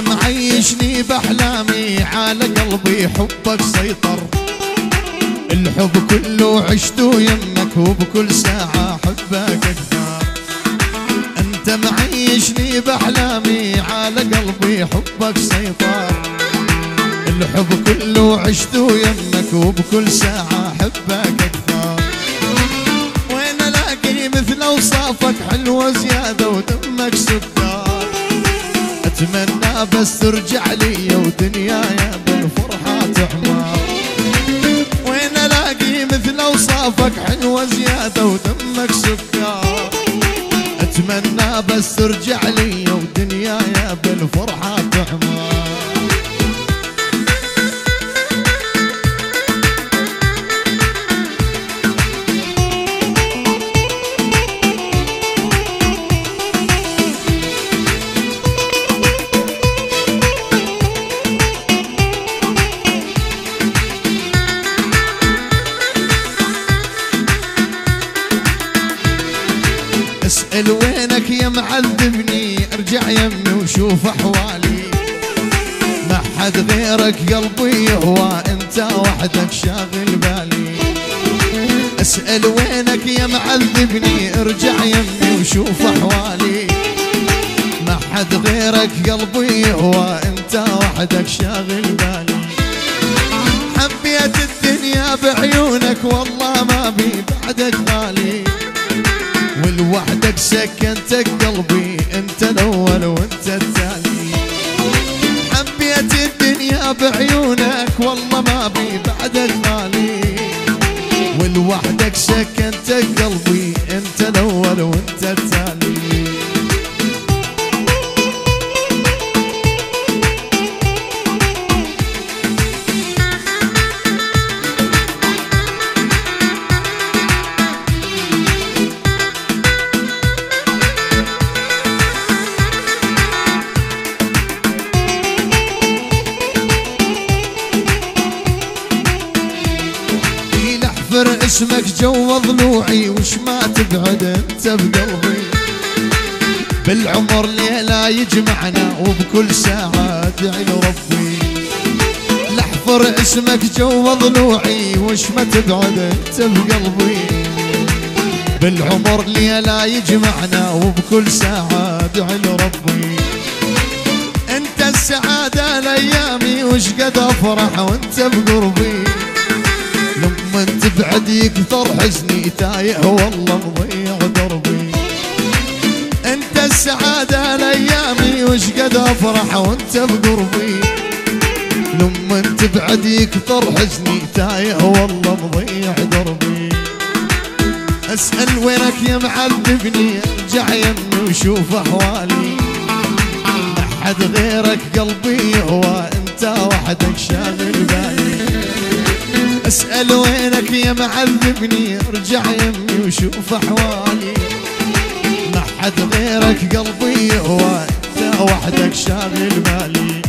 معيشني باحلامي على قلبي حبك سيطر. الحب كله عشته يمك وبكل ساعة حبك اكثر. انت معيشني باحلامي على قلبي حبك سيطر. الحب كله عشته يمك وبكل ساعة حبك اكثر. وين الاقي مثل اوصافك حلوة زيادة ودمك سكر. اتمنى بس ترجع لي ودنياي بالفرحة تحمر. وين الاقي مثل اوصافك حلوة زيادة ودمك سكر. اتمنى بس ترجع لي ودنياي بالفرحة تحمر. اسأل وينك يا معذبني ارجع يمي وشوف احوالي. ما حد غيرك قلبي يهوى انت وحدك شاغل بالي. اسأل وينك يا معذبني ارجع يمي وشوف احوالي. ما حد غيرك قلبي يهوى انت وحدك شاغل بالي. حبيت الدنيا بعيونك والله ما بي بعدك غالي. ولوحدك سكنت قلبي انت الاول وانت التالي. حبيت الدنيا بعيونك والله ما بي بعدك غالي. ولوحدك سكنت قلبي انت الاول وانت التالي. اسمك جوا ضلوعي وش ما تبعد انت بقلبي. بالعمر ليلة يجمعنا وبكل ساعة ادعي لربي. لحفر اسمك جوا ضلوعي وش ما تبعد انت بقلبي. بالعمر ليلة يجمعنا وبكل ساعة ادعي لربي. انت السعادة لايامي وش قد افرح وانت بقربي. لما تبعد يكثر حزني تايه والله مضيع دربي. انت السعادة لايامي وش قد افرح وانت بقربي. لما تبعد يكثر حزني تايه والله مضيع دربي. اسأل وينك يا معذبني ارجع يمي وشوف احوالي. ما حد غيرك قلبي يهوى انت وحدك شاغل بالي. اسأل وينك يا معذبني ارجع يمي وشوف احوالي. ما حد غيرك قلبي يهوى انت وحدك شاغل بالي.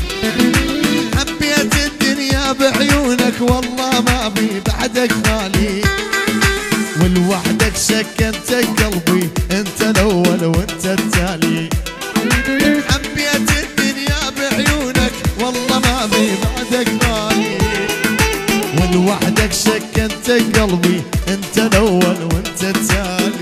حبيت الدنيا بعيونك والله ما بي بعدك غالي. ولوحدك سكنت قلبي انت الاول وانت التالي. حبيت الدنيا بعيونك والله ما بي بعدك غالي. ولوحدك سكنت قلبي انت الاول وانت التالي.